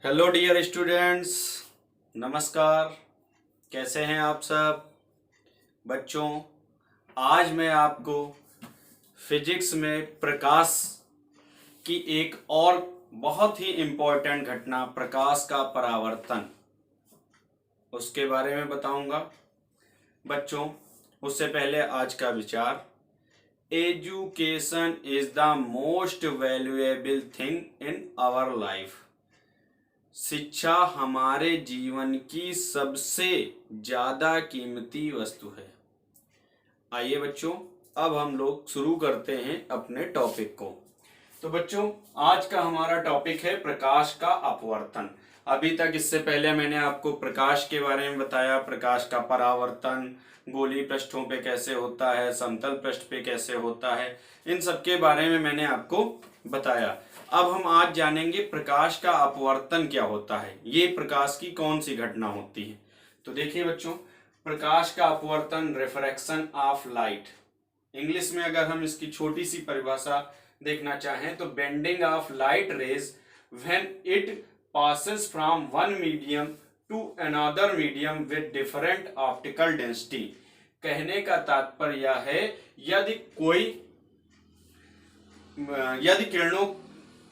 Hello dear students, नमस्कार। कैसे हैं आप सब बच्चों? आज मैं आपको फिजिक्स में प्रकाश की एक और बहुत ही इम्पोर्टेंट घटना, प्रकाश का परावर्तन, उसके बारे में बताऊंगा। बच्चों, उससे पहले आज का विचार। Education is the most valuable thing in our life. शिक्षा हमारे जीवन की सबसे ज्यादा कीमती वस्तु है। आइए बच्चों, अब हम लोग शुरू करते हैं अपने टॉपिक को। तो बच्चों, आज का हमारा टॉपिक है प्रकाश का अपवर्तन। अभी तक इससे पहले मैंने आपको प्रकाश के बारे में बताया, प्रकाश का परावर्तन गोलीय पृष्ठों पे कैसे होता है, समतल पृष्ठ पे कैसे होता है, इन सब के बारे में मैंने आपको बताया। अब हम आज जानेंगे प्रकाश का अपवर्तन क्या होता है, ये प्रकाश की कौन सी घटना होती है। तो देखिए बच्चों, प्रकाश का अपवर्तन, रिफ्रैक्शन ऑफ लाइट, इंग्लिश में अगर हम इसकी छोटी सी परिभाषा देखना चाहें तो bending of light rays when it passes from one medium to another medium with different optical density. कहने का तात्पर्य यह है, यदि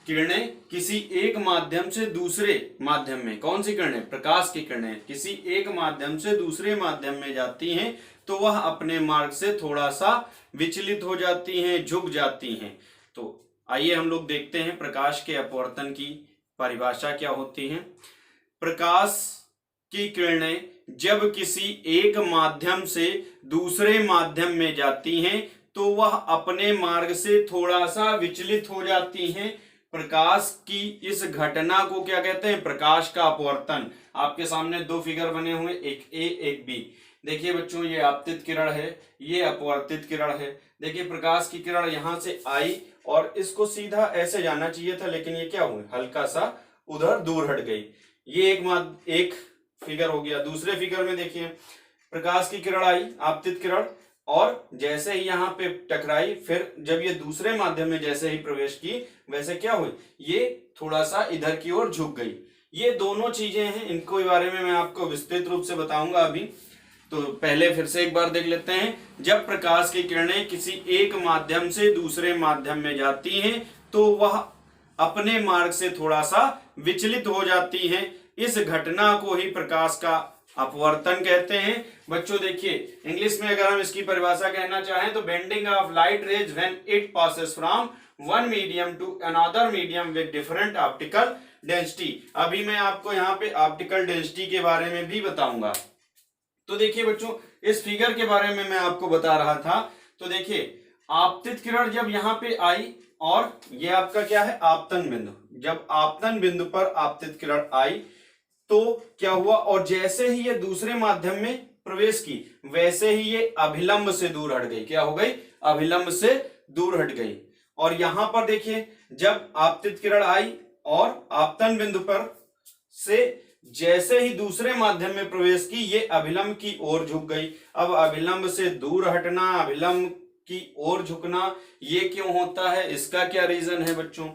किरणें किसी एक माध्यम से दूसरे माध्यम में, कौन सी किरणें? प्रकाश की किरणें किसी एक माध्यम से दूसरे माध्यम में जाती हैं तो वह अपने मार्ग से थोड़ा सा विचलित हो जाती हैं, झुक जाती हैं। तो आइए हम लोग देखते हैं प्रकाश के अपवर्तन की परिभाषा क्या होती है। प्रकाश की किरणें जब किसी एक माध्यम से दूसरे माध्यम में जाती हैं तो वह अपने मार्ग से थोड़ा सा विचलित हो जाती हैं। प्रकाश की इस घटना को क्या कहते हैं? प्रकाश का अपवर्तन। आपके सामने दो फिगर बने हुए, एक ए एक बी। देखिए बच्चों, ये आपतित किरण है, ये अपवर्तित किरण है। देखिए प्रकाश की किरण यहां से आई और इसको सीधा ऐसे जाना चाहिए था, लेकिन ये क्या हुआ, हल्का सा उधर दूर हट गई। ये एक फिगर हो गया। दूसरे फिगर में देखिए, प्रकाश की किरण आई, आपतित किरण, और जैसे ही यहाँ पे टकराई, फिर जब ये दूसरे माध्यम में जैसे ही प्रवेश की, वैसे क्या हुई, ये थोड़ा सा इधर की ओर झुक गई। ये दोनों चीजें हैं, इनको बारे में मैं आपको विस्तृत रूप से बताऊंगा अभी। तो पहले फिर से एक बार देख लेते हैं। जब प्रकाश की किरणें किसी एक माध्यम से दूसरे माध्यम में जाती हैं तो वह अपने मार्ग से थोड़ा सा विचलित हो जाती हैं। इस घटना को ही प्रकाश का अपवर्तन कहते हैं। बच्चों देखिए, इंग्लिश में अगर हम इसकी परिभाषा कहना चाहें तो bending of light rays when it passes from one medium to another medium with different optical density. अभी मैं आपको यहाँ पे ऑप्टिकल डेंसिटी के बारे में भी बताऊंगा। तो देखिए बच्चों, इस फिगर के बारे में मैं आपको बता रहा था। तो देखिए, आपतित किरण जब यहाँ पे आई और ये आपका क्या है, आपतन बिंदु। जब आपतन बिंदु पर आपतित किरण आई तो क्या हुआ, और जैसे ही ये दूसरे माध्यम में प्रवेश की, वैसे ही ये अभिलंब से दूर हट गई। क्या हो गई? अभिलंब से दूर हट गई। और यहां पर देखिए, जब आपतित किरण आई और आपतन बिंदु पर से जैसे ही दूसरे माध्यम में प्रवेश की, ये अभिलंब की ओर झुक गई। अब अभिलंब से दूर हटना, अभिलंब की ओर झुकना, ये क्यों होता है, इसका क्या रीजन है बच्चों?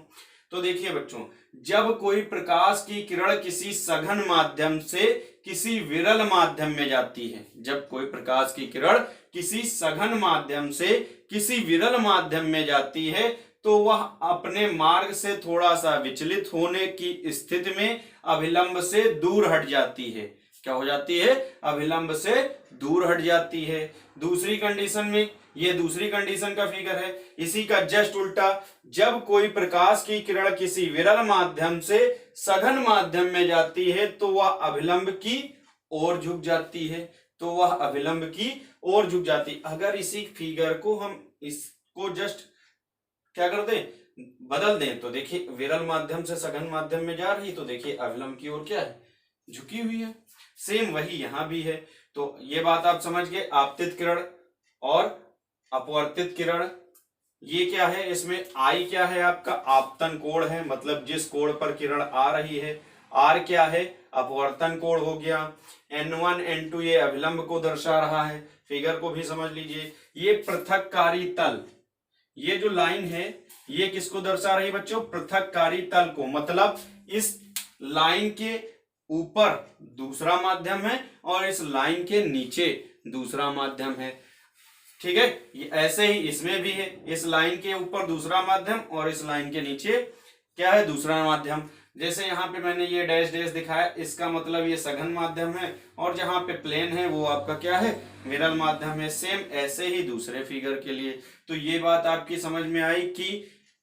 तो देखिए बच्चों, जब कोई प्रकाश की किरण किसी सघन माध्यम से किसी विरल माध्यम में जाती है, जब कोई प्रकाश की किरण किसी सघन माध्यम से किसी विरल माध्यम में जाती है तो वह अपने मार्ग से थोड़ा सा विचलित होने की स्थिति में अभिलंब से दूर हट जाती है। क्या हो जाती है? अभिलंब से दूर हट जाती है। दूसरी कंडीशन में, ये दूसरी कंडीशन का फिगर है, इसी का जस्ट उल्टा, जब कोई प्रकाश की किरण किसी विरल माध्यम से सघन माध्यम में जाती है तो वह अभिलंब की ओर झुक जाती है। तो वह अभिलंब की ओर झुक जाती। अगर इसी फिगर को हम इसको जस्ट क्या कर दें, बदल दें, तो देखिए विरल माध्यम से सघन माध्यम में जा रही, तो देखिए अभिलंब की ओर क्या है, झुकी हुई है। सेम वही यहां भी है। तो ये बात आप समझ गए। आपतित किरण और अपवर्तित किरण, ये क्या है, इसमें आई क्या है, आपका आपतन कोण है, मतलब जिस कोण पर किरण आ रही है। आर क्या है, अपवर्तन कोण हो गया। N1 N2 ये अभिलंब को दर्शा रहा है। फिगर को भी समझ लीजिए। ये पृथककारी तल, ये जो लाइन है, ये किसको दर्शा रही है बच्चों? पृथककारी तल को। मतलब इस लाइन के ऊपर दूसरा माध्यम है और इस लाइन के नीचे दूसरा माध्यम है। ठीक है, ये ऐसे ही इसमें भी है, इस लाइन के ऊपर दूसरा माध्यम और इस लाइन के नीचे क्या है, दूसरा माध्यम। जैसे यहाँ पे मैंने ये डैश डैश दिखाया, इसका मतलब ये सघन माध्यम है, और जहां पे प्लेन है वो आपका क्या है, विरल माध्यम है। सेम ऐसे ही दूसरे फिगर के लिए। तो ये बात आपकी समझ में आई कि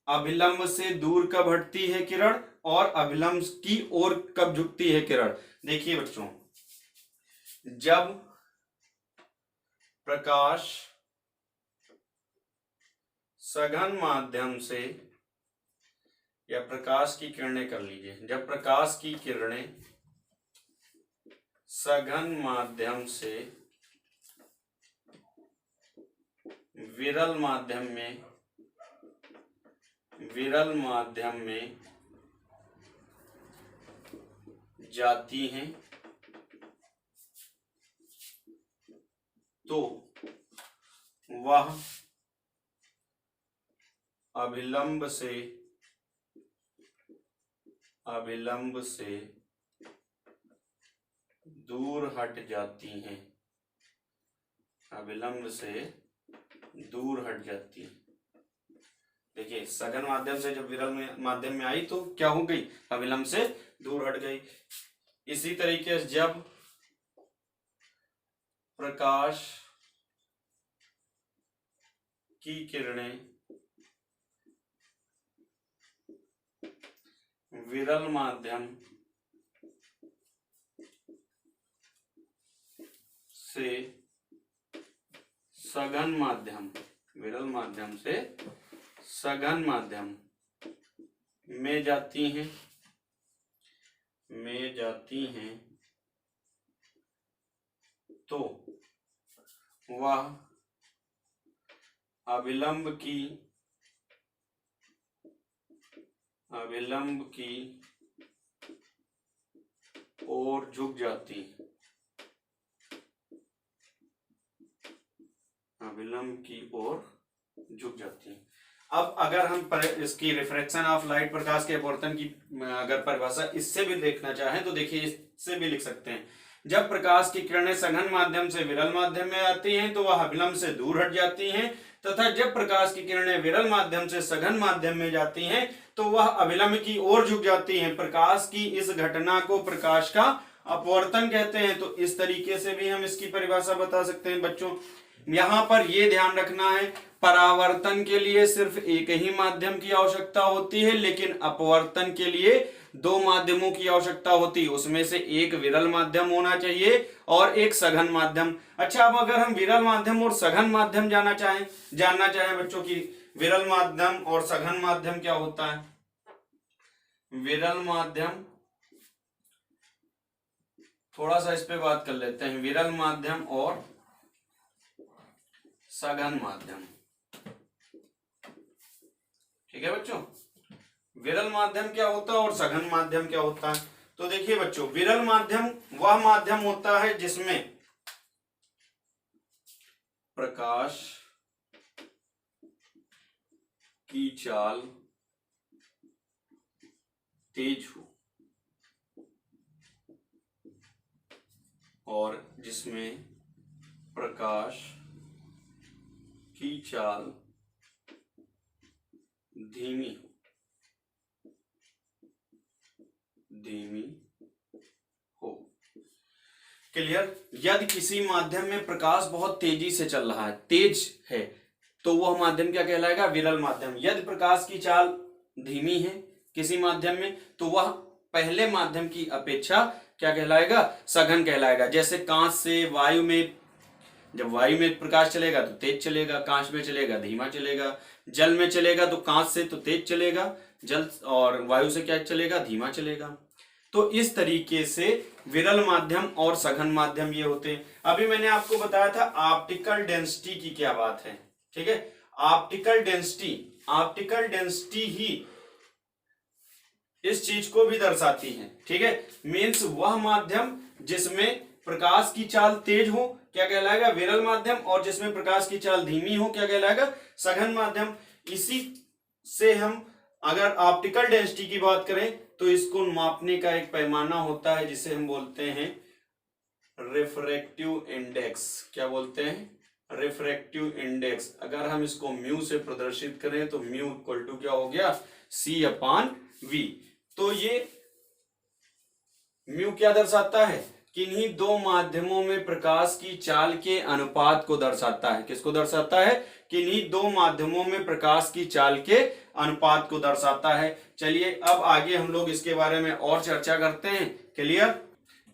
अभिलंब से दूर कब हटती है किरण और अभिलंब की ओर कब झुकती है किरण। देखिए बच्चों, जब प्रकाश सघन माध्यम से, या प्रकाश की किरणें कर लीजिए, जब प्रकाश की किरणें सघन माध्यम से विरल माध्यम में जाती हैं तो वह अभिलंब से दूर हट जाती हैं, अभिलंब से दूर हट जाती है। देखिए, सघन माध्यम से जब विरल माध्यम में आई तो क्या हो गई, अभिलंब से दूर हट गई। इसी तरीके से जब प्रकाश की किरणें विरल माध्यम से सघन माध्यम, विरल माध्यम से सघन माध्यम में जाती हैं, तो वह अभिलंब की ओर झुक जाती है, अभिलंब की ओर झुक जाती है। अब अगर हम इसकी रिफ्रैक्शन ऑफ लाइट, प्रकाश के अपवर्तन की अगर परिभाषा इससे भी देखना चाहें तो देखिए, इससे भी लिख सकते हैं, जब प्रकाश की किरणें सघन माध्यम से विरल माध्यम में आती हैं तो वह अभिलंब से दूर हट जाती हैं, तथा जब प्रकाश की किरणें विरल माध्यम से सघन माध्यम में जाती हैं तो वह अभिलंब की ओर झुक जाती हैं। प्रकाश की इस घटना को प्रकाश का अपवर्तन कहते हैं। तो इस तरीके से भी हम इसकी परिभाषा बता सकते हैं। बच्चों, यहां पर यह ध्यान रखना है, परावर्तन के लिए सिर्फ एक ही माध्यम की आवश्यकता होती है, लेकिन अपवर्तन के लिए दो माध्यमों की आवश्यकता होती है। उसमें से एक विरल माध्यम होना चाहिए और एक सघन माध्यम। अच्छा, अब अगर हम विरल माध्यम और सघन माध्यम जानना चाहें बच्चों की, विरल माध्यम और सघन माध्यम क्या होता है। विरल माध्यम, थोड़ा सा इस पे बात कर लेते हैं, विरल माध्यम और सघन माध्यम। ठीक है बच्चों, विरल माध्यम क्या होता है और सघन माध्यम क्या होता है। तो देखिए बच्चों, विरल माध्यम वह माध्यम होता है जिसमें प्रकाश की चाल तेज हो और जिसमें प्रकाश की चाल धीमी हो। क्लियर। यदि किसी माध्यम में प्रकाश बहुत तेजी से चल रहा है, तेज है, तो वह माध्यम क्या कहलाएगा, विरल माध्यम। यदि प्रकाश की चाल धीमी है किसी माध्यम में, तो वह पहले माध्यम की अपेक्षा क्या कहलाएगा, सघन कहलाएगा। जैसे कांच से वायु में, जब वायु में प्रकाश चलेगा तो तेज चलेगा, कांच में चलेगा धीमा चलेगा, जल में चलेगा तो कांच से तो तेज चलेगा जल, और वायु से क्या चलेगा, धीमा चलेगा। तो इस तरीके से विरल माध्यम और सघन माध्यम ये होते हैं। अभी मैंने आपको बताया था ऑप्टिकल डेंसिटी की क्या बात है। ठीक है, ऑप्टिकल डेंसिटी ही इस चीज को भी दर्शाती है। ठीक है, मीन्स वह माध्यम जिसमें प्रकाश की चाल तेज हो क्या कहलाएगा, विरल माध्यम, और जिसमें प्रकाश की चाल धीमी हो क्या कहलाएगा, सघन माध्यम। इसी से हम अगर ऑप्टिकल डेंसिटी की बात करें तो इसको मापने का एक पैमाना होता है जिसे हम बोलते हैं रिफ्रैक्टिव इंडेक्स। क्या बोलते हैं? Refractive index. अगर हम इसको म्यू से प्रदर्शित करें तो म्यू इक्वल टू क्या हो गया? C अपान V। तो ये म्यू क्या दर्शाता है? किन्हीं दो माध्यमों में प्रकाश की चाल के अनुपात को दर्शाता है। किसको दर्शाता है? किन्हीं दो माध्यमों में प्रकाश की चाल के अनुपात को दर्शाता है। चलिए अब आगे हम लोग इसके बारे में और चर्चा करते हैं। क्लियर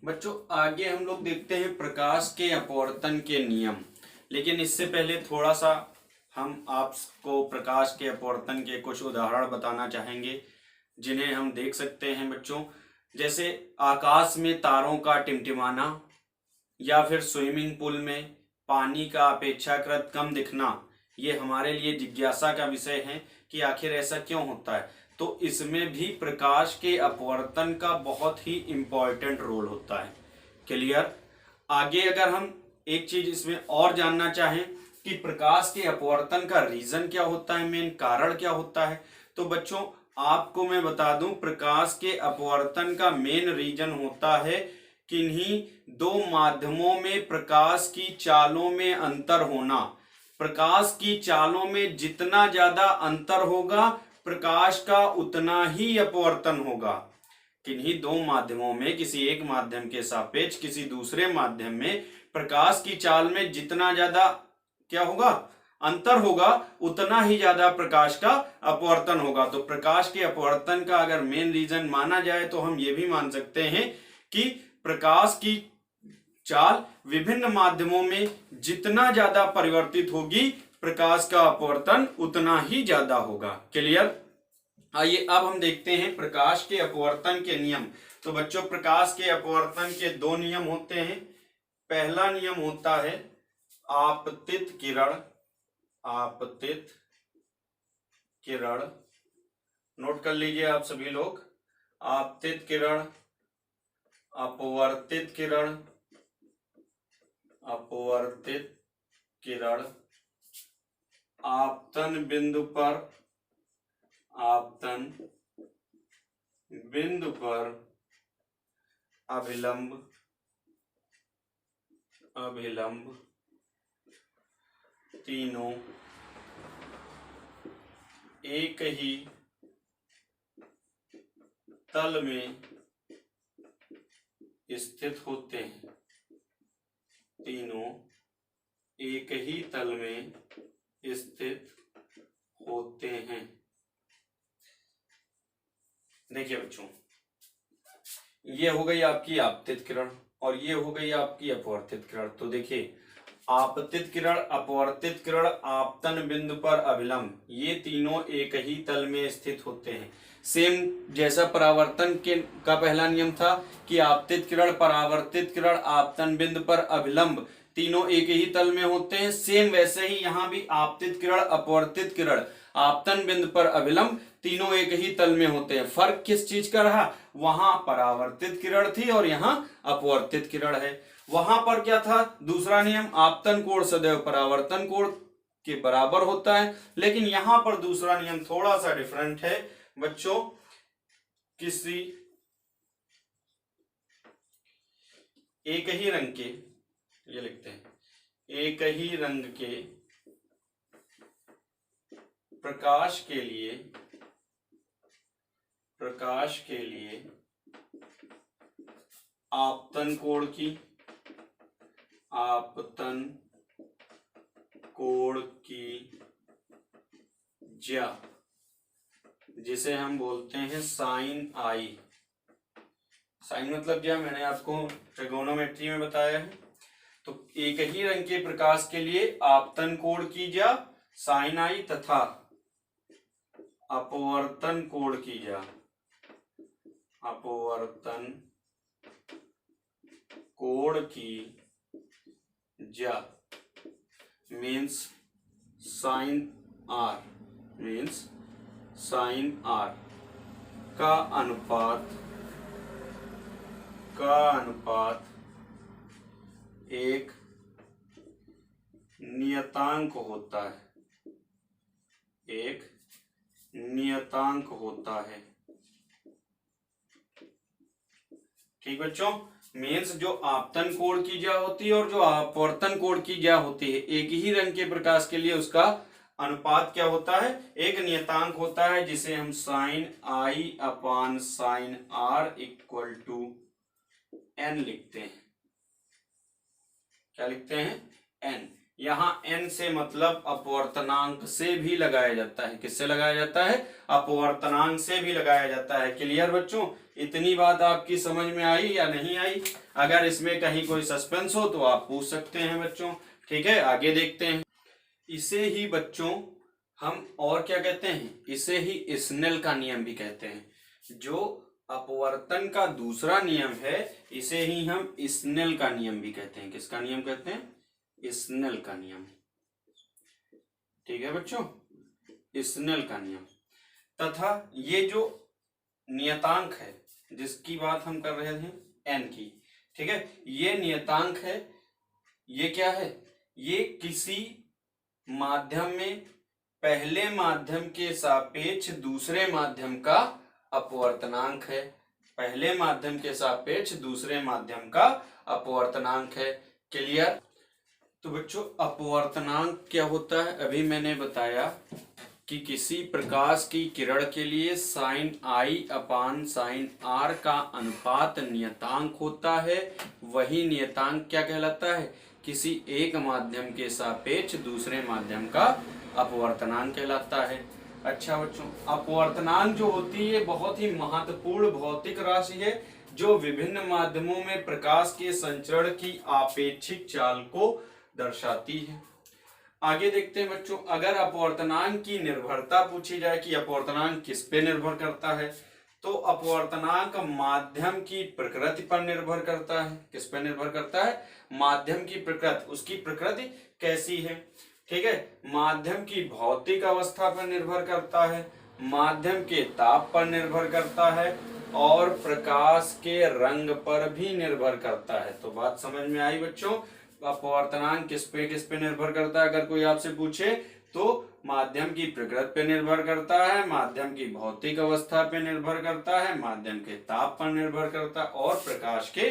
बच्चों? आगे हम लोग देखते हैं प्रकाश के अपवर्तन के नियम। लेकिन इससे पहले थोड़ा सा हम आपको प्रकाश के अपवर्तन के कुछ उदाहरण बताना चाहेंगे जिन्हें हम देख सकते हैं बच्चों। जैसे आकाश में तारों का टिमटिमाना, या फिर स्विमिंग पूल में पानी का अपेक्षाकृत कम दिखना। ये हमारे लिए जिज्ञासा का विषय है कि आखिर ऐसा क्यों होता है। तो इसमें भी प्रकाश के अपवर्तन का बहुत ही इम्पोर्टेंट रोल होता है। क्लियर? आगे अगर हम एक चीज इसमें और जानना चाहें कि प्रकाश के अपवर्तन का रीजन क्या होता है, मेन कारण क्या होता है, तो बच्चों आपको मैं बता दूं प्रकाश के अपवर्तन का मेन रीजन होता है किन्हीं दो माध्यमों में प्रकाश की चालों में अंतर होना। प्रकाश की चालों में जितना ज्यादा अंतर होगा प्रकाश का उतना ही अपवर्तन होगा। किन्हीं दो माध्यमों में किसी एक माध्यम के सापेक्ष किसी दूसरे माध्यम में प्रकाश की चाल में जितना ज्यादा क्या होगा? अंतर होगा, उतना ही ज्यादा प्रकाश का अपवर्तन होगा। तो प्रकाश के अपवर्तन का अगर मेन रीजन माना जाए तो हम ये भी मान सकते हैं कि प्रकाश की चाल विभिन्न माध्यमों में जितना ज्यादा परिवर्तित होगी प्रकाश का अपवर्तन उतना ही ज्यादा होगा। क्लियर? आइए अब हम देखते हैं प्रकाश के अपवर्तन के नियम। तो बच्चों प्रकाश के अपवर्तन के दो नियम होते हैं। पहला नियम होता है आपतित किरण। आपतित किरण नोट कर लीजिए आप सभी लोग। आपतित किरण, अपवर्तित किरण, अपवर्तित किरण आपतन बिंदु पर, आपतन बिंदु पर अभिलंब, अभिलंब तीनों एक ही तल में स्थित होते हैं। तीनों एक ही तल में स्थित होते हैं। देखिए बच्चों, ये हो गई आपकी आपतित किरण और ये हो गई आपकी अपवर्तित किरण। तो देखिए आपतित किरण, अपवर्तित किरण, आपतन बिंदु पर अभिलंब, ये तीनों एक ही तल में स्थित होते हैं। सेम जैसा परावर्तन के का पहला नियम था कि आपतित किरण, परावर्तित किरण, आपतन बिंदु पर अभिलंब तीनों एक ही तल में होते हैं, सेम वैसे ही यहाँ भी आपतित किरण, अपवर्तित किरण, आपतन बिंदु पर अभिलंब तीनों एक ही तल में होते हैं। फर्क किस चीज का रहा? वहां परावर्तित किरण थी और यहाँ अपवर्तित किरण है। वहां पर क्या था? दूसरा नियम, आपतन कोण सदैव परावर्तन कोण के बराबर होता है। लेकिन यहां पर दूसरा नियम थोड़ा सा डिफरेंट है बच्चों। किसी एक ही रंग के, ये लिखते हैं, एक ही रंग के प्रकाश के लिए, प्रकाश के लिए आपतन कोण की, आपतन कोण की ज्या, जिसे हम बोलते हैं साइन आई। साइन मतलब क्या, मैंने आपको ट्रिगोनोमेट्री में बताया है। तो एक ही रंग के प्रकाश के लिए आपतन कोण की ज्या साइन आई तथा अपवर्तन कोण की ज्या, अपवर्तन कोण की ज्या means sine r, means sine r का अनुपात, का अनुपात एक नियतांक होता है, एक नियतांक होता है। ठीक बच्चों, मीन्स जो आपतन कोण की ज्या होती है और जो अपवर्तन कोण की ज्या होती है, एक ही रंग के प्रकाश के लिए उसका अनुपात क्या होता है, एक नियतांक होता है जिसे हम sine i upon sine r equal to n लिखते हैं। क्या लिखते हैं, एन। यहाँ एन से मतलब अपवर्तनांक से भी लगाया जाता है। किससे लगाया जाता है, अपवर्तनांक से भी लगाया जाता है। क्लियर बच्चों, इतनी बात आपकी समझ में आई या नहीं आई? अगर इसमें कहीं कोई सस्पेंस हो तो आप पूछ सकते हैं बच्चों। ठीक है, आगे देखते हैं। इसे ही बच्चों हम और क्या कहते हैं, इसे ही स्नेल का नियम भी कहते हैं। जो अपवर्तन का दूसरा नियम है इसे ही हम स्नेल का नियम भी कहते हैं। किसका नियम कहते हैं, स्नेल का नियम। ठीक है बच्चों, स्नेल का नियम। तथा ये जो नियतांक है जिसकी बात हम कर रहे थे, एन की, ठीक है, ये नियतांक है। ये क्या है, ये किसी माध्यम में पहले माध्यम के सापेक्ष दूसरे माध्यम का अपवर्तनांक है। पहले माध्यम के सापेक्ष दूसरे माध्यम का अपवर्तनांक है। क्लियर? तो बच्चों अपवर्तनांक क्या होता है, अभी मैंने बताया कि किसी प्रकाश की किरण के लिए sine i upon sine r का अनुपात नियतांक होता है। वही नियतांक क्या कहलाता है, किसी एक माध्यम के सापेक्ष दूसरे माध्यम का अपवर्तनांक कहलाता है। अच्छा बच्चों, अपवर्तनांक जो होती है बहुत ही महत्वपूर्ण भौतिक राशि है जो विभिन्न माध्यमों में प्रकाश के संचरण की आपेक्षिक चाल को दर्शाती है। आगे देखते हैं बच्चों, अगर अपवर्तनांक की निर्भरता पूछी जाए कि अपवर्तनांक किस पे निर्भर करता है, तो अपवर्तनांक माध्यम की प्रकृति पर निर्भर करता है। किस पर निर्भर करता है, माध्यम की प्रकृति। उसकी प्रकृति कैसी है, ठीक है, माध्यम की भौतिक अवस्था पर निर्भर करता है, माध्यम के ताप पर निर्भर करता है और प्रकाश के रंग पर भी निर्भर करता है। तो बात समझ में आई बच्चों, अपवर्तनांक किस पे निर्भर करता है। अगर कोई आपसे पूछे तो माध्यम की प्रकृति पे निर्भर करता है, माध्यम की भौतिक अवस्था पे निर्भर करता है, माध्यम के ताप पर निर्भर करता है और प्रकाश के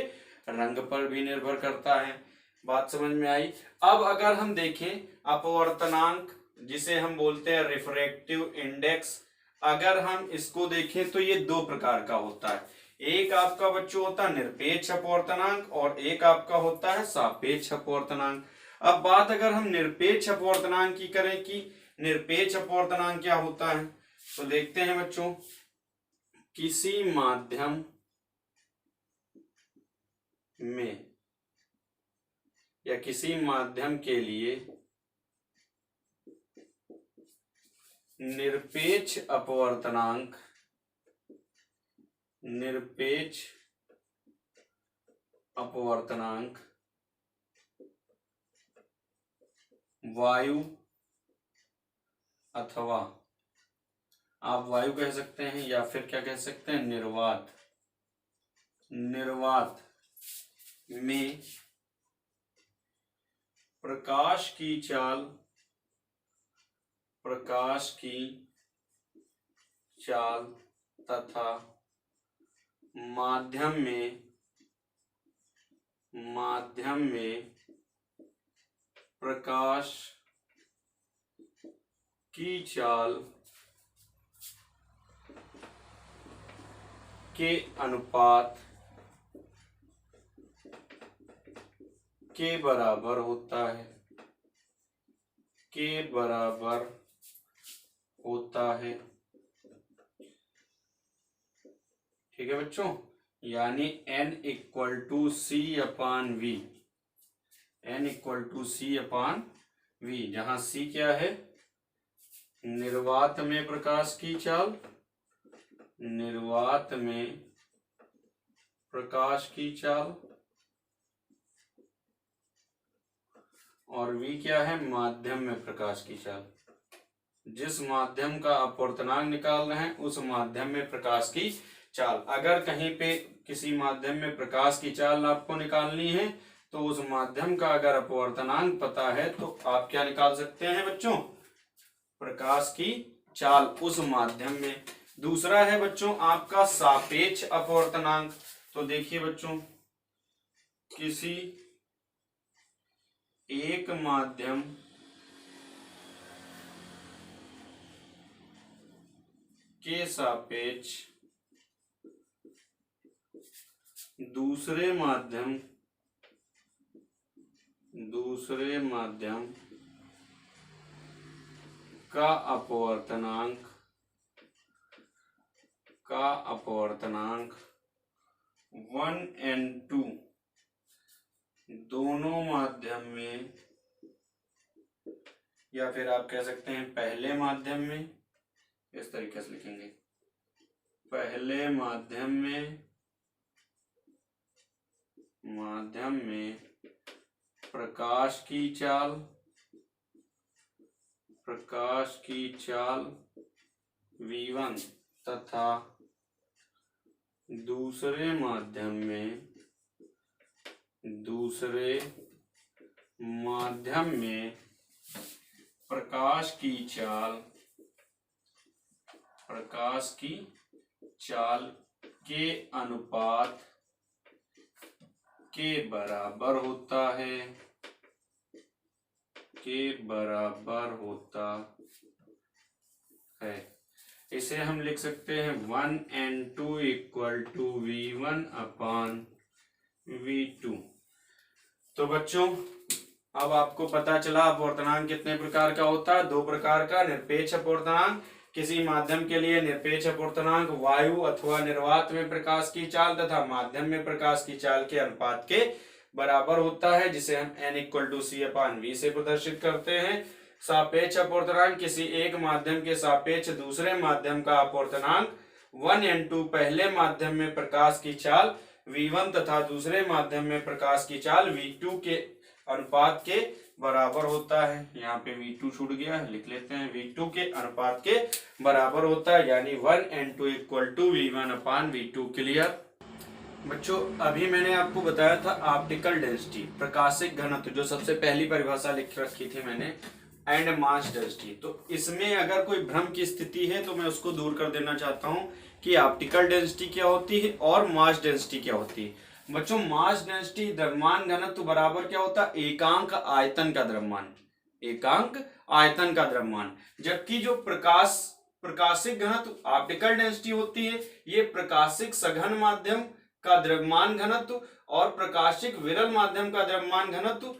रंग पर भी निर्भर करता है। बात समझ में आई? अब अगर हम देखें अपवर्तनांक जिसे हम बोलते हैं रिफ्रैक्टिव इंडेक्स, अगर हम इसको देखें तो ये दो प्रकार का होता है। एक आपका बच्चों होता है निरपेक्ष अपवर्तनांक और एक आपका होता है सापेक्ष अपवर्तनांक। अब बात अगर हम निरपेक्ष अपवर्तनांक की करें कि निरपेक्ष अपवर्तनांक क्या होता है, तो देखते हैं बच्चों, किसी माध्यम में या किसी माध्यम के लिए निरपेक्ष अपवर्तनांक वायु अथवा आप वायु कह सकते हैं या फिर क्या कह सकते हैं, निर्वात में प्रकाश की चाल तथा माध्यम में प्रकाश की चाल के अनुपात के बराबर होता है। ठीक है बच्चों, यानी n equal to c upon v, जहां c क्या है, निर्वात में प्रकाश की चाल, और v क्या है, माध्यम में प्रकाश की चाल। जिस माध्यम का अपवर्तनांक निकाल रहे हैं उस माध्यम में प्रकाश की चाल। अगर कहीं पे किसी माध्यम में प्रकाश की चाल आपको निकालनी है तो उस माध्यम का अगर अपवर्तनांक पता है तो आप क्या निकाल सकते हैं बच्चों, प्रकाश की चाल उस माध्यम में। दूसरा है बच्चों आपका सापेक्ष अपवर्तनांक। तो देखिए बच्चों, किसी एक माध्यम के सापेक्ष दूसरे माध्यम का अपवर्तनांक 1 और 2 दोनों माध्यम में, या फिर आप कह सकते हैं पहले माध्यम में, इस तरीके से लिखेंगे, पहले माध्यम में प्रकाश की चाल v1 तथा दूसरे माध्यम में प्रकाश की चाल के अनुपात के बराबर होता है। इसे हम लिख सकते हैं 1 और 2 = v1/v2। तो बच्चों, अब आपको पता चला अपवर्तनांक कितने प्रकार का होता है। 2 प्रकार का, निरपेक्ष अपवर्तनांक, किसी माध्यम के लिए निरपेक्ष अपवर्तनांक वायु अथवा निर्वात में प्रकाश की चाल तथा माध्यम में प्रकाश की चाल के अनुपात के बराबर होता है, जिसे हम n = c/v से प्रदर्शित करते हैं। सापेक्ष अपवर्तनांक, किसी एक माध्यम के सापेक्ष दूसरे माध्यम का अपवर्तनांक 1 और 2 पहले माध्यम में प्रकाश की चाल v1 तथा दूसरे माध्यम में प्रकाश की चाल v2 के अनुपात के बराबर होता है। यहाँ पे v2 छूट गया है, लिख लेते हैं, v2 के अनुपात के बराबर होता है, यानी 1 और 2 = v1/v2। क्लियर बच्चों, अभी मैंने आपको बताया था ऑप्टिकल डेंसिटी, प्रकाशिक घनत्व, जो सबसे पहली परिभाषा लिख रखी थी मैंने, एंड मास डेंसिटी। तो इसमें अगर कोई भ्रम की स्थिति है तो मैं उसको दूर कर देना चाहता हूं कि ऑप्टिकल डेंसिटी क्या होती है और मास डेंसिटी क्या होती है। बच्चों, मास डेंसिटी द्रव्यमान घनत्व बराबर क्या होता है, एकांक आयतन का द्रव्यमान। जबकि जो प्रकाशिक घनत्व ऑप्टिकल डेंसिटी होती है, ये प्रकाशिक सघन माध्यम का द्रव्यमान घनत्व और प्रकाशिक विरल माध्यम का द्रव्यमान घनत्व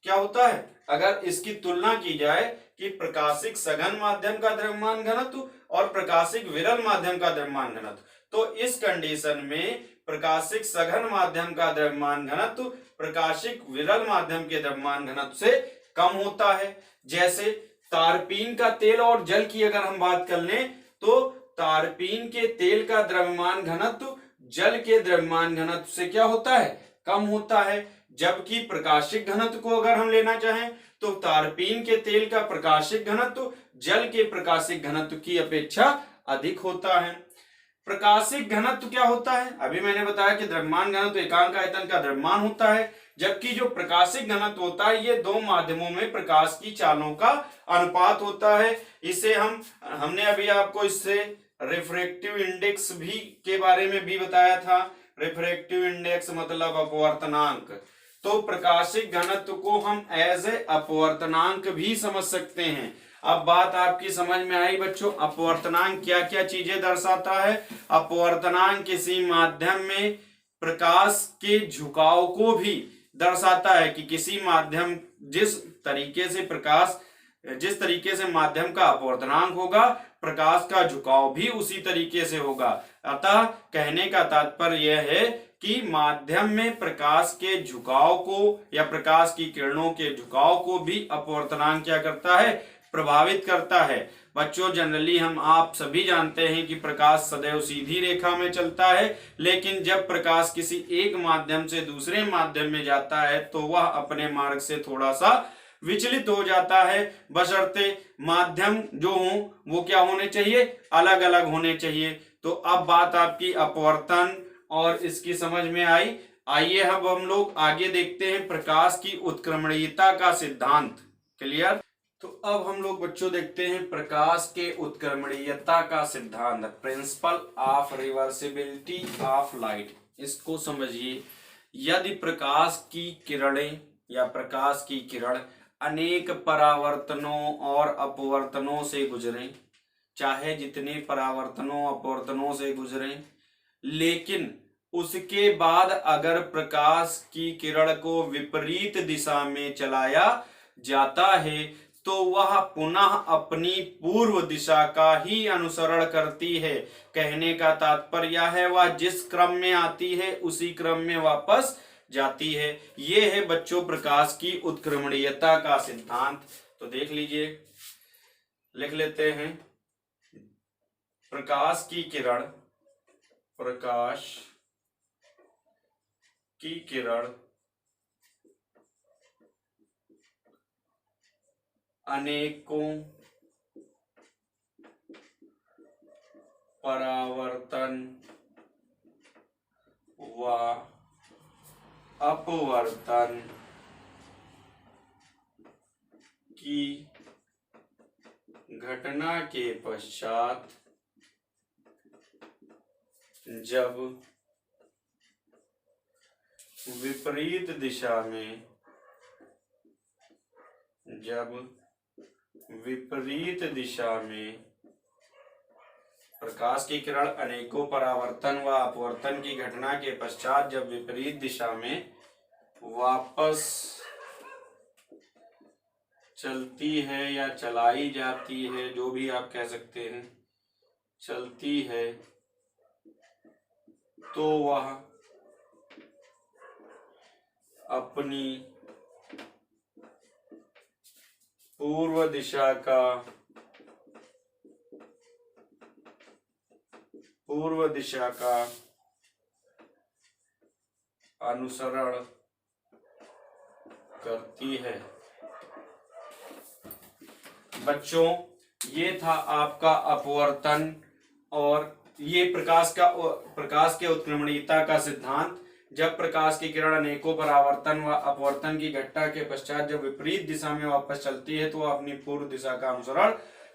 क्या होता है। अगर इसकी तुलना की जाए कि प्रकाशिक सघन माध्यम का द्रव्यमान घनत्व और प्रकाशिक विरल माध्यम का द्रव्यमान घनत्व, तो इस कंडीशन में प्रकाशिक सघन माध्यम का द्रव्यमान घनत्व प्रकाशिक विरल माध्यम के द्रव्यमान घनत्व से कम होता है। जैसे तारपीन का तेल और जल की अगर हम बात कर लें, तो तारपीन के तेल का द्रव्यमान घनत्व जल के द्रव्यमान घनत्व से क्या होता है, कम होता है। जबकि प्रकाशिक घनत्व को अगर हम लेना चाहें तो तारपीन के तेल का प्रकाशिक घनत्व जल के प्रकाशिक घनत्व की अपेक्षा अधिक होता है। प्रकाशिक घनत्व क्या होता है, अभी मैंने बताया कि द्रव्यमान घनत्व एकांक आयतन का द्रव्यमान होता है, जबकि जो प्रकाशिक घनत्व होता है ये 2 माध्यमों में प्रकाश की चालों का अनुपात होता है। इसे हमने अभी आपको इससे रिफ्रैक्टिव इंडेक्स भी के बारे में भी बताया था। रिफ्रैक्टिव इंडेक्स मतलब अपवर्तनांक। तो प्रकाशिक घनत्व को हम एज ए अपवर्तनांक भी समझ सकते हैं। अब बात आपकी समझ में आई बच्चों, अपवर्तनांक क्या क्या चीजें दर्शाता है। अपवर्तनांक किसी माध्यम में प्रकाश के झुकाव को भी दर्शाता है कि किसी माध्यम जिस तरीके से माध्यम का अपवर्तनांक होगा, प्रकाश का झुकाव भी उसी तरीके से होगा। अतः कहने का तात्पर्य यह है कि माध्यम में प्रकाश के झुकाव को या प्रकाश की किरणों के झुकाव को भी अपवर्तनांक क्या करता है, प्रभावित करता है। बच्चों, जनरली आप सभी जानते हैं कि प्रकाश सदैव सीधी रेखा में चलता है, लेकिन जब प्रकाश किसी एक माध्यम से दूसरे माध्यम में जाता है तो वह अपने मार्ग से थोड़ा सा विचलित हो जाता है, बशर्ते माध्यम जो हो वो क्या होने चाहिए, अलग अलग होने चाहिए। तो अब बात आपकी अपवर्तन और इसकी समझ में आई। आइए अब हम लोग आगे देखते हैं प्रकाश की उत्क्रमणीयता का सिद्धांत। क्लियर। तो अब हम लोग बच्चों देखते हैं प्रकाश के उत्क्रमणीयता का सिद्धांत, principle of reversibility of light. इसको समझिए। यदि प्रकाश की किरणें या प्रकाश की किरण अनेक परावर्तनों और अपवर्तनों से गुजरें, चाहे जितने परावर्तनों अपवर्तनों से गुजरें, लेकिन उसके बाद अगर प्रकाश की किरण को विपरीत दिशा में चलाया जाता है तो वह पुनः अपनी पूर्व दिशा का ही अनुसरण करती है। कहने का तात्पर्य है वह जिस क्रम में आती है उसी क्रम में वापस जाती है। ये है बच्चों प्रकाश की उत्क्रमणीयता का सिद्धांत। तो देख लीजिए, लिख लेते हैं। प्रकाश की किरण अनेकों परावर्तन व अपवर्तन की घटना के पश्चात जब विपरीत दिशा में प्रकाश की किरण अनेकों परावर्तन व अपवर्तन की घटना के पश्चात जब विपरीत दिशा में वापस चलती है या चलाई जाती है, जो भी आप कह सकते हैं, चलती है, तो वह अपनी पूर्व दिशा का अनुसरण करती है। बच्चों, ये था आपका अपवर्तन और ये प्रकाश के उत्क्रमणीयता का सिद्धांत। जब प्रकाश की किरण अनेकों परावर्तन व अपवर्तन की घटना के पश्चात जब विपरीत दिशा में वापस चलती है तो वह अपनी पूर्व दिशा का अनुसरण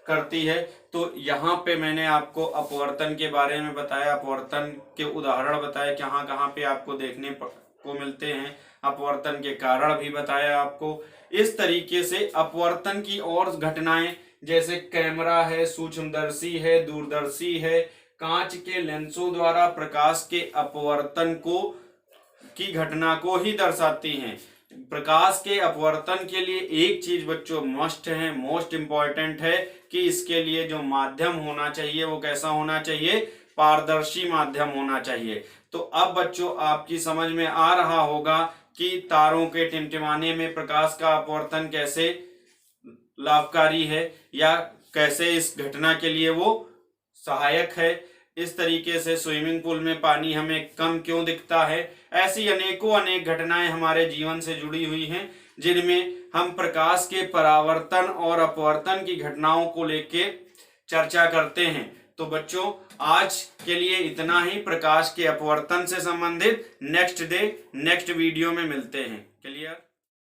करती है। तो यहाँ पे मैंने आपको अपवर्तन के बारे में बताया, अपवर्तन के उदाहरण बताए कहाँ कहाँ पे आपको देखने को मिलते हैं, अपवर्तन के कारण भी बताया आपको। इस तरीके से अपवर्तन की और घटनाएं, जैसे कैमरा है, सूक्ष्मदर्शी है, दूरदर्शी है, कांच के लेंसों द्वारा प्रकाश के अपवर्तन की घटना को ही दर्शाती हैं। प्रकाश के अपवर्तन के लिए एक चीज बच्चों मोस्ट इंपॉर्टेंट है कि इसके लिए जो माध्यम होना चाहिए वो कैसा होना चाहिए, पारदर्शी माध्यम होना चाहिए। तो अब बच्चों आपकी समझ में आ रहा होगा कि तारों के टिमटिमाने में प्रकाश का अपवर्तन कैसे लाभकारी है या कैसे इस घटना के लिए वो सहायक है। इस तरीके से स्विमिंग पूल में पानी हमें कम क्यों दिखता है। ऐसी अनेक घटनाएं हमारे जीवन से जुड़ी हुई हैं जिनमें हम प्रकाश के परावर्तन और अपवर्तन की घटनाओं को लेके चर्चा करते हैं। तो बच्चों, आज के लिए इतना ही। प्रकाश के अपवर्तन से संबंधित नेक्स्ट वीडियो में मिलते हैं। क्लियर?